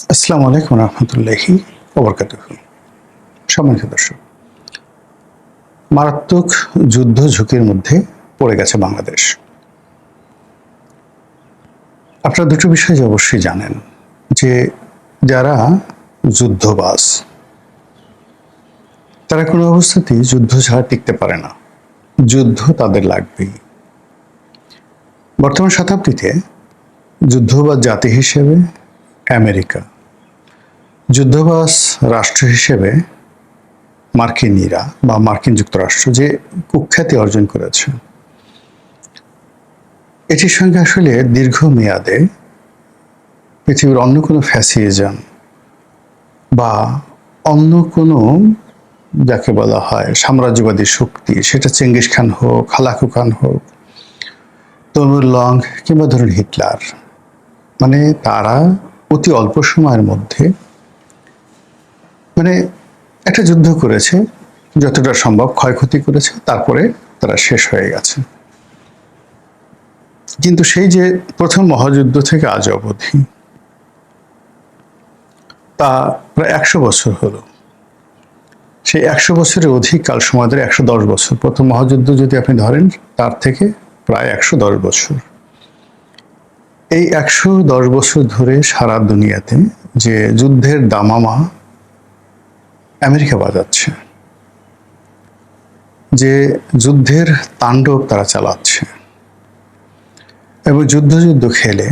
আসসালামু আলাইকুম রহমতুল্লাহি ওবরকাতুহু। সম্মানিত দর্শক, মারাত্মক যুদ্ধ ঝুঁকির মধ্যে পড়ে গেছে বাংলাদেশ। আপনারা দুটো বিষয় যে অবশ্যই জানেন যে যারা যুদ্ধবাজ তারা কোনো অবস্থাতেই যুদ্ধ ছাড়া টিকতে পারে না, যুদ্ধ তাদের লাগবেই। বর্তমান শতাব্দীতে যুদ্ধবাজ জাতি হিসেবে আমেরিকা, যুদ্ধবাজ রাষ্ট্র হিসেবে মার্কিনীরা বা মার্কিন যুক্তরাষ্ট্র যে কুখ্যাতি অর্জন করেছে, এটির সঙ্গে আসলে দীর্ঘমেয়াদে পৃথিবীর অন্য কোনো ফ্যাসিজম বা অন্য কোনো যাকে বলা হয় সাম্রাজ্যবাদী শক্তি, সেটা চেঙ্গিস খান হোক, হালাকু খান হোক, তৈমুর লং কিংবা ধরুন হিটলার, মানে তারা অতি অল্প সময়ের মধ্যে একটা যুদ্ধ করেছে, যতটা সম্ভব ক্ষয়ক্ষতি করেছে, তারপরে তারা শেষ হয়ে গেছে। কিন্তু সেই যে প্রথম মহাযুদ্ধ থেকে আজ অবধি তা প্রায় 100 বছর হলো। সেই 100 বছরের অধিক কাল সময় ধরে, 110 বছর, প্রথম মহাযুদ্ধ যদি আপনি ধরেন তার থেকে প্রায় 110 বছর। এই 110 বছর ধরে সারা দুনিয়াতে যে যুদ্ধের দামামা আমেরিকা বাজাচ্ছে, যে যুদ্ধের তাণ্ডব তারা চালাচ্ছে, এবং যুদ্ধ খেলে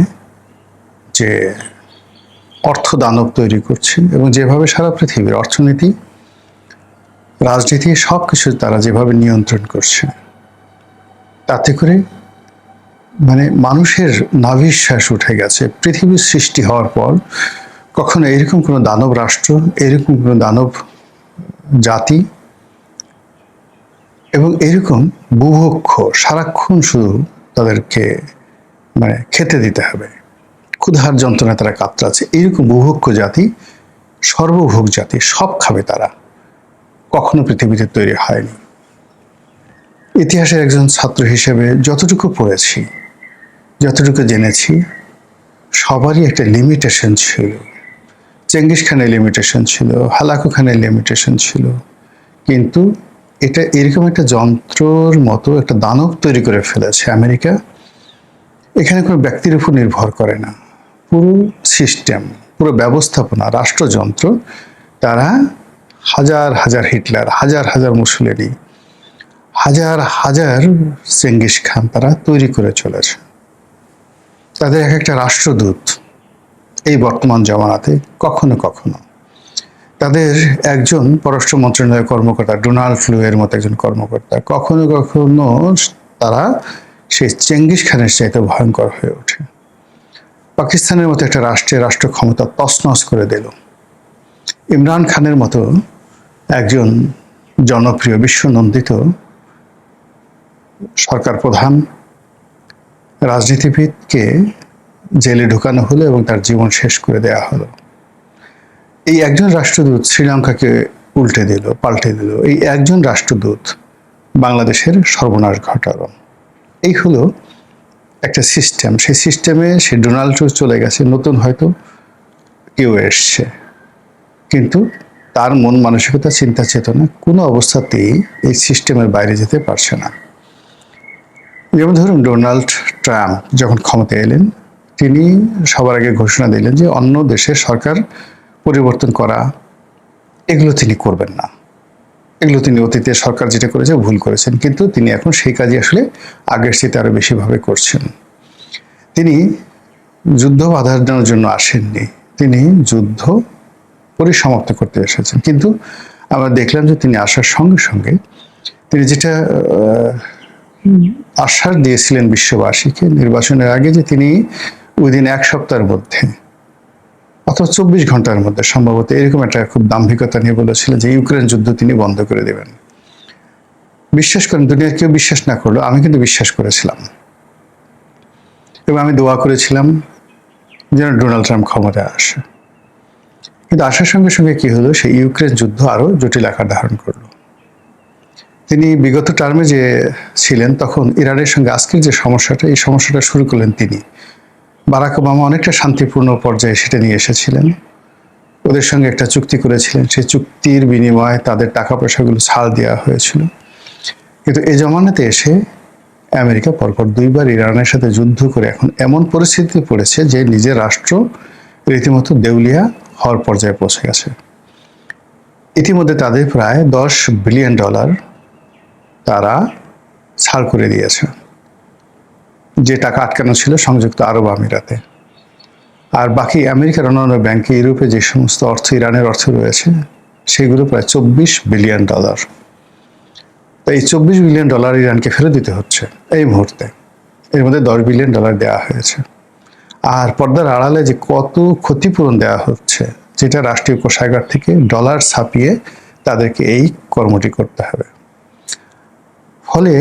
যে অর্থ দানব তৈরি করছে, এবং যেভাবে সারা পৃথিবীর অর্থনীতি, রাজনীতি সব কিছু তারা যেভাবে নিয়ন্ত্রণ করছে, তাতে করে মানুষের নাভিশ্বাস উঠে গেছে। পৃথিবীর সৃষ্টি হওয়ার পর কখনো এরকম কোনো দানব রাষ্ট্র, এরকম কোনো দানব জাতি এবং এরকম বুভুক্ষ, সারাক্ষণ শুধু তাদেরকে খেতে দিতে হবে, ক্ষুধার যন্ত্রণা তারা কাতরাচ্ছে, এইরকম বুভুক্ষ জাতি, সর্বভোগ জাতি, সব খাবে তারা, কখনো পৃথিবীতে তৈরি হয়নি। ইতিহাসের একজন ছাত্র হিসেবে যতটুকু পড়েছি, যতটুকু জেনেছি, সবারই একটা লিমিটেশন ছিল। চেঙ্গিস খানের লিমিটেশন ছিল, হালাকু খানের লিমিটেশন ছিল, কিন্তু এটা এরকম একটা যন্ত্রর মতো একটা দানব তৈরি করে ফেলেছে আমেরিকা। এখানে কোনো ব্যক্তির উপর নির্ভর করে না, পুরো সিস্টেম, পুরো ব্যবস্থাপনা, রাষ্ট্রযন্ত্র তারা হাজার হাজার হিটলার, হাজার হাজার মুসলিনি, হাজার হাজার চেঙ্গিস খান তারা তৈরি করে চলেছে। তাদের এক একটা রাষ্ট্রদূত এই বর্তমান জামানাতে কখনো কখনো তাদের একজন পররাষ্ট্র মন্ত্রণালয়ের কর্মকর্তা, ডোনাল্ড ফ্লুয়ের মতো একজন কর্মকর্তা, কখনো কখনো তারা সেই চেঙ্গিস খানের চাইতে ভয়ঙ্কর হয়ে ওঠে। পাকিস্তানের মতো একটা রাষ্ট্রের রাষ্ট্র ক্ষমতা তছনছ করে দিল। ইমরান খানের মতো একজন জনপ্রিয়, বিশ্বনন্দিত সরকার প্রধান রাজনীতিবিদকে জেলে ঢুকানো হলো এবং তার জীবন শেষ করে দেয়া হলো। এই একজন রাষ্ট্রদূত শ্রীলঙ্কাকে পাল্টে দিল। এই একজন রাষ্ট্রদূত বাংলাদেশের সর্বনাশ ঘটালো। এই হলো একটা সিস্টেম। সেই সিস্টেমে সে ডোনাল্ড চলে গেছে, নতুন হয়তো কেউ এসছে, কিন্তু তার মন মানসিকতা, চিন্তা চেতনা কোনো অবস্থাতেই এই সিস্টেমের বাইরে যেতে পারছে না। যেমন ধরুন, ডোনাল্ড ট্রাম্প যখন ক্ষমতায় এলেন, তিনি সবার আগে ঘোষণা দিলেন যে অন্য দেশের সরকার পরিবর্তন করা, এগুলো তিনি করবেন না। এগুলো তিনি অতীতে সরকার যেটা করেছে ভুল করেছেন, কিন্তু তিনি এখন সেই কাজই আসলে আগের চেয়ে আরো বেশিভাবে করছেন। তিনি যুদ্ধ বাধানোর জন্য আসেননি, তিনি যুদ্ধ পরিসমাপ্ত করতে এসেছেন। কিন্তু আমরা দেখলাম যে তিনি আসার সঙ্গে সঙ্গে তিনি যেটা আশ্বাস দিয়েছিলেন বিশ্ববাসীকে নির্বাচনের আগে, যে তিনি উইদিন 1 সপ্তাহের মধ্যে অথবা 24 ঘন্টার মধ্যে সম্ভবত এরকম একটা খুব দাম্ভিকতা নিয়ে বলেছিলেন যে ইউক্রেন যুদ্ধ তিনি বন্ধ করে দেবেন। বিশ্বাস করেন, দুনিয়ার কেউ বিশ্বাস না করলো, আমি কিন্তু বিশ্বাস করেছিলাম এবং আমি দোয়া করেছিলাম যেন ডোনাল্ড ট্রাম্প ক্ষমতায় আসে। কিন্তু আসার সঙ্গে সঙ্গে কি হলো, সেই ইউক্রেন যুদ্ধ আরো জটিল আকার ধারণ করলো। তিনি বিগত টার্মে যে ছিলেন, তখন ইরানের সঙ্গে আজকের যে সমস্যাটা, এই সমস্যাটা শুরু করলেন তিনি। বারাক ওবামা অনেকটা শান্তিপূর্ণ পর্যায়ে সেটা নিয়ে এসেছিলেন। ওদের সঙ্গে একটা চুক্তি করেছিলেন, সেই চুক্তির বিনিময়ে তাদের টাকা পয়সাগুলো ছাড় দেওয়া হয়েছিল। কিন্তু এই জমানাতে এসে আমেরিকা পরপর দুইবার ইরানের সাথে যুদ্ধ করে এখন এমন পরিস্থিতি পড়েছে যে নিজের রাষ্ট্র রীতিমতো দেউলিয়া হওয়ার পর্যায়ে পৌঁছে গেছে। ইতিমধ্যে তাদের প্রায় $10 বিলিয়ন তারা ছাড় করে দিয়েছে, যে টাকা আটকানো ছিল সংযুক্ত আরব আমিরাতে। আর বাকি আমেরিকার অন্যান্য ব্যাংকে, ইউরোপে যে সমস্ত অর্থ ইরানের অর্থ রয়েছে সেগুলো প্রায় $24 বিলিয়ন। তো এই $24 বিলিয়ন ইরানকে ফেরত দিতে হচ্ছে এই মুহূর্তে। এর মধ্যে $10 বিলিয়ন দেওয়া হয়েছে। আর পর্দার আড়ালে যে কত ক্ষতিপূরণ দেওয়া হচ্ছে, যেটা রাষ্ট্রীয় কোষাগার থেকে ডলার ছাপিয়ে তাদেরকে এই কর্মটি করতে হবে। ফলে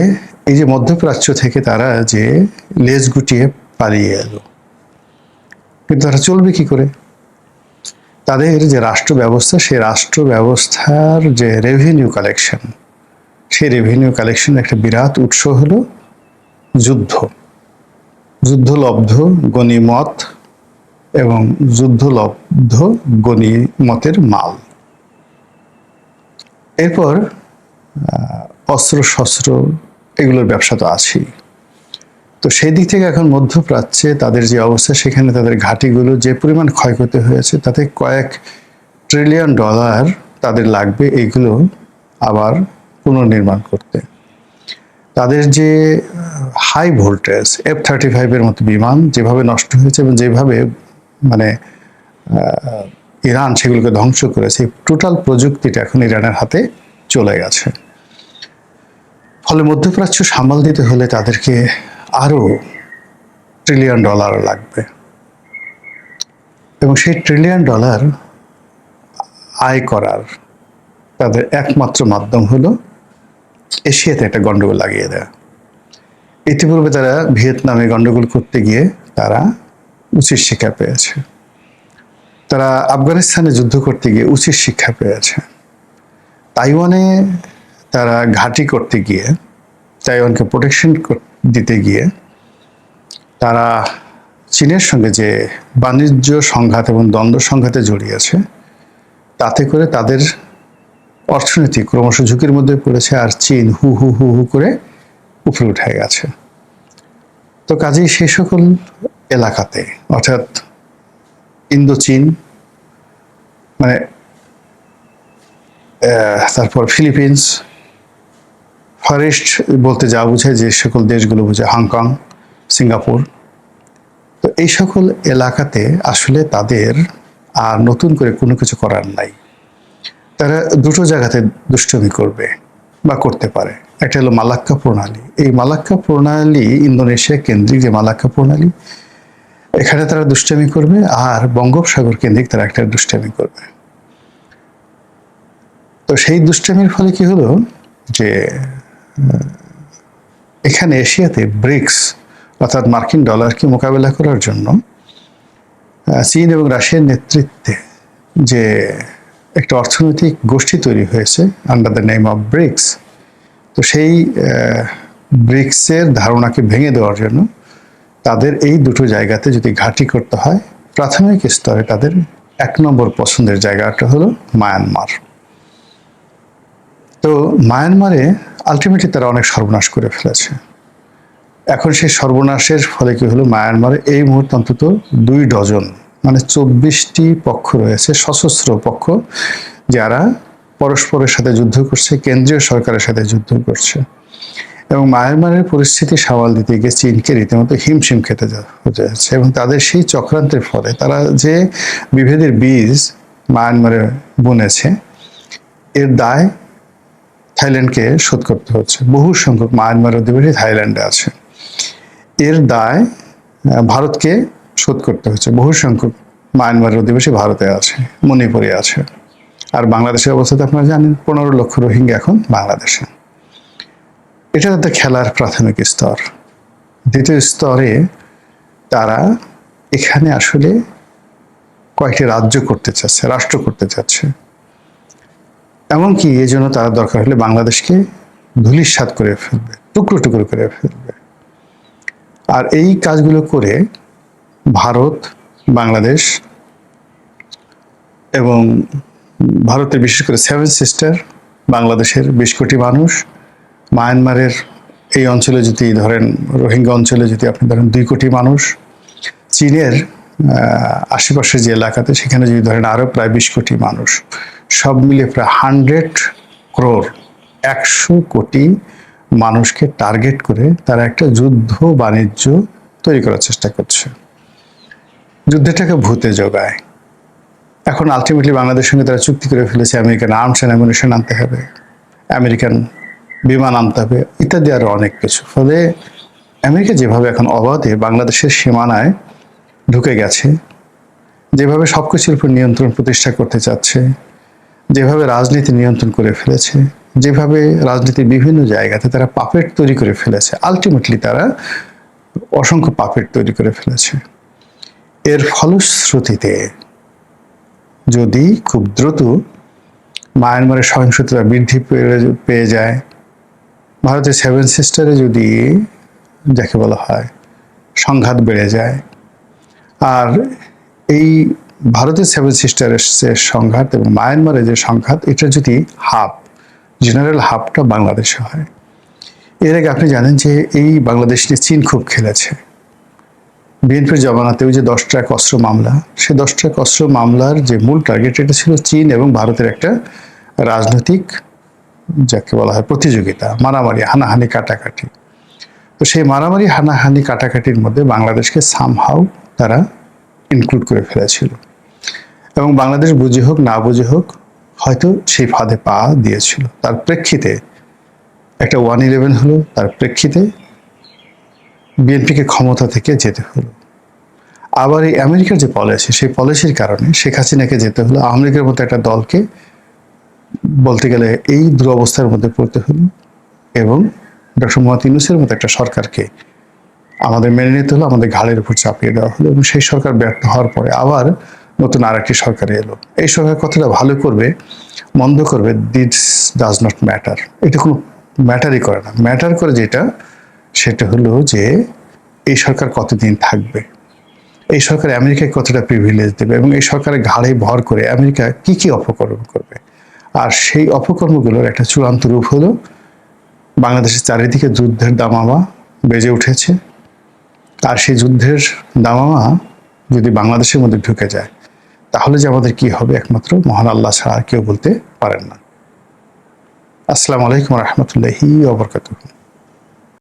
এই যে মধ্যপ্রাচ্য থেকে তারা যে লেজ গুটিয়ে পালিয়ে এলো, কিন্তু তারা চলবে কি করে? তাদের যে রাষ্ট্র ব্যবস্থা, সেই রাষ্ট্র ব্যবস্থার যে রেভিনিউ কালেকশন, সেই রেভিনিউ কালেকশনের একটা বিরাট উৎস হলো যুদ্ধ, যুদ্ধলব্ধ গনিমত এবং যুদ্ধলব্ধ গনিমতের মাল। এরপর অস্ত্র শস্ত্র এগুলোর ব্যবসা তো আছেই। তো সেই দিক থেকে এখন মধ্যপ্রাচ্যে তাদের যে অবস্থা, সেখানে তাদের ঘাঁটিগুলো যে পরিমাণ ক্ষয়ক্ষতি হয়েছে, তাতে কয়েক $1 ট্রিলিয়ন তাদের লাগবে এইগুলো আবার পুনর্নির্মাণ করতে। তাদের যে হাই ভোল্টেজ F-35 এর মতো বিমান যেভাবে নষ্ট হয়েছে এবং যেভাবে মানে ইরান সেগুলোকে ধ্বংস করেছে, টোটাল প্রযুক্তিটা এখন ইরানের হাতে চলে গেছে। ফলে মধ্যপ্রাচ্য সামাল দিতে হলে তাদেরকে আরো $1 ট্রিলিয়ন লাগবে, এবং সেই $1 ট্রিলিয়ন আয় করার তাদের একমাত্র মাধ্যম হলো এশিয়াতে একটা গন্ডগোল লাগিয়ে দেয়া। ইতিপূর্বে তারা ভিয়েতনামে গন্ডগোল করতে গিয়ে তারা উচিত শিক্ষা পেয়েছে, তারা আফগানিস্তানে যুদ্ধ করতে গিয়ে উচিত শিক্ষা পেয়েছে, তাইওয়ানে তারা ঘাঁটি করতে গিয়ে, তাইওয়ানকে প্রোটেকশন দিতে গিয়ে তারা চীনের সঙ্গে যে বাণিজ্য সংঘাত এবং দ্বন্দ্ব সংঘাতে জড়িয়েছে, তাতে করে তাদের অর্থনীতি ক্রমশ ঝুঁকির মধ্যে পড়েছে, আর চীন হু হু হু হু করে উপরে উঠে গেছে। তো কাজেই সেই সকল এলাকাতে, অর্থাৎ ইন্দো চীন, মানে তারপর ফিলিপিন্স, ফরেস্ট বলতে যা বোঝায় যে সকল দেশগুলো বোঝায়, হংকং, সিঙ্গাপুর, তো এই সকল এলাকাতে আসলে তাদের আর নতুন করে কোনো কিছু করার নাই। তারা দুটো জায়গাতে দুষ্টুমি করবে বা করতে পারে। একটা হলো মালাক্কা প্রণালী। এই মালাক্কা প্রণালী ইন্দোনেশিয়া কেন্দ্রিক যে মালাক্কা প্রণালী, এখানে তারা দুষ্টামি করবে, আর বঙ্গোপসাগর কেন্দ্রিক তারা একটা দুষ্টামি করবে। তো সেই দুষ্টামির ফলে কি হলো যে এখানে এশিয়াতে ব্রিক্স অর্থাৎ মার্কিন ডলারকে মোকাবেলা করার জন্য চীন এবং রাশিয়ার নেতৃত্বে যে একটা অর্থনৈতিক গোষ্ঠী তৈরি হয়েছে under the name of BRICS, তো সেই ব্রিক্সের ধারণাকে ভেঙে দেওয়ার জন্য তাদের এই দুটো জায়গাতে যদি ঘাঁটি করতে হয়, প্রাথমিক স্তরে তাদের 1 নম্বর পছন্দের জায়গাটা হলো মায়ানমার। তো মায়ানমারে আলটিমেটলি তারা অনেক সর্বনাশ করে ফেলেছে। এখন সেই সর্বনাশের ফলে কি হলো, মায়ানমারে এই মুহূর্তে অন্তত 2 ডজন মানে 24টি পক্ষ রয়েছে, সশস্ত্র পক্ষ, যারা পরস্পরের সাথে যুদ্ধ করছে, কেন্দ্রীয় সরকারের সাথে যুদ্ধ করছে। এবং মায়ানমারের পরিস্থিতি সামাল দিতে গিয়ে চীনকে রীতিমতো হিমশিম খেতে যাচ্ছে। এবং তাদের সেই চক্রান্তের ফলে তারা যে বিভেদের বীজ মায়ানমারে বুনেছে, এর দায় থাইল্যান্ডকে শোধ করতে হচ্ছে। বহু সংখ্যক মায়ানমার অধিবাসী থাইল্যান্ডে আছে। এর দায় ভারতকে শোধ করতে হচ্ছে। বহু সংখ্যক মায়ানমারের অধিবাসী ভারতে আছে, মণিপুরে আছে। আর বাংলাদেশের অবস্থা তো আপনারা জানেন, 15 লক্ষ রোহিঙ্গা এখন বাংলাদেশে। এটা তাদের খেলার প্রাথমিক স্তর। দ্বিতীয় স্তরে তারা এখানে আসলে কয়েকটি রাজ্য করতে চাচ্ছে, রাষ্ট্র করতে চাচ্ছে। এমনকি এই জন্য তারা দরকার হলে বাংলাদেশকে ধূলিসাৎ করে ফেলবে, টুকরো টুকরো করে ফেলবে। আর এই কাজগুলো করে ভারত, বাংলাদেশ এবং ভারতের বিশেষ করে 7 সিস্টার, বাংলাদেশের 20 কোটি মানুষ, মায়ানমারের এই অঞ্চলে যদি ধরেন রোহিঙ্গা অঞ্চলে যদি আপনি ধরেন 2 কোটি মানুষ, চীনের আশেপাশে যে এলাকাতে সেখানে যদি ধরেন আরও প্রায় 20 কোটি মানুষ, সব মিলিয়ে প্রায় 100 ক্রোর, 100 কোটি মানুষকে টার্গেট করে তারা একটা যুদ্ধ বাণিজ্য তৈরি করার চেষ্টা করছে, যুদ্ধটাকে ভূতে জোগায়। এখন আলটিমেটলি বাংলাদেশের সঙ্গে তারা চুক্তি করে ফেলেছে আমেরিকান আর্মস অ্যান্ড অ্যামুনিশন আনতে হবে, আমেরিকান বিমান আনতে হবে, ইত্যাদি আরও অনেক কিছু। ফলে আমেরিকা যেভাবে এখন অবাধে বাংলাদেশের সীমানায় ঢুকে গেছে, যেভাবে সব কিছুর উপর নিয়ন্ত্রণ প্রতিষ্ঠা করতে চাচ্ছে, যেভাবে রাজনীতি নিয়ন্ত্রণ করে ফেলেছে, যেভাবে রাজনীতির বিভিন্ন জায়গাতে তারা পাপেট তৈরি করে ফেলেছে, আলটিমেটলি তারা অসংখ্য পাপেট তৈরি করে ফেলেছে। এর ফলশ্রুতিতে যদি খুব দ্রুত মায়ানমারের সহিংসতা বৃদ্ধি পেয়ে যায়, ভারতের 7 সিস্টারে যদি যাকে বলা হয় সংঘাত বেড়ে যায়, আর এই ভারতের 7 সিস্টারের যে সংঘাত এবং মায়ানমারের যে সংঘাত, এটা যদি জেনারেল হাবটা বাংলাদেশে হয়। এর আগে আপনি জানেন যে এই বাংলাদেশ নিয়ে চীন খুব খেলেছে। বিএনপির জমানাতে ওই যে 10 ট্রাক অস্ত্র মামলা, সেই 10 ট্রাক অস্ত্র মামলার যে মূল টার্গেট এটা ছিল চীন এবং ভারতের একটা রাজনৈতিক যাকে বলা হয় প্রতিযোগিতা, মারামারি, হানাহানি, কাটাকাটি। তো সেই মারামারি, হানাহানি, কাটাকাটির মধ্যে বাংলাদেশকে সামহাউ তারা ইনক্লুড করে ফেলেছিল এবং বাংলাদেশ বুঝে হোক না বুঝে হোক হয়তো সেই ফাঁদে পা দিয়েছিল। তার প্রেক্ষিতে একটা 111 হলো, তার প্রেক্ষিতে বিএনপিকে ক্ষমতা থেকে যেতে হলো। আবার এই আমেরিকার যে পলিসি, সেই পলিসির কারণে শেখ হাসিনাকে যেতে হলো, আওয়ামী লীগের মতো একটা দলকে বলতে গেলে এই দুরবস্থার মধ্যে পড়তে হলো এবং ডক্টর মোহাম্মদ ইউনূসের মতো একটা সরকারকে আমাদের মেনে নিতে হলো, আমাদের ঘাড়ের উপর চাপিয়ে দেওয়া হলো এবং সেই সরকার ব্যর্থ হওয়ার পরে আবার নতুন আরেকটি সরকার এলো। এই সরকার কতটা ভালো করবে মন্দ করবে, দিস ডাজ নট ম্যাটার, এটা কোনো ম্যাটারই করে না। ম্যাটার করে যেটা, সেটা হলো যে এই সরকার কতদিন থাকবে, এই সরকার আমেরিকায় কতটা প্রিভিলেজ দেবে এবং এই সরকারের ঘাড়ে ভর করে আমেরিকা কি কি অপকর্ম করবে। আর সেই অপকর্মগুলোর একটা চূড়ান্ত রূপ হলো বাংলাদেশের চারিদিকে যুদ্ধের দামামা বেজে উঠেছে। আর সেই যুদ্ধের দামামা যদি বাংলাদেশের মধ্যে ঢুকে যায়, তাহলে যে আমাদের কি হবে একমাত্র মহান আল্লাহ ছাড়া আর কেউ বলতে পারেন না। আসসালামু আলাইকুম রহমতুল্লাহি ওয়া বারাকাতুহু।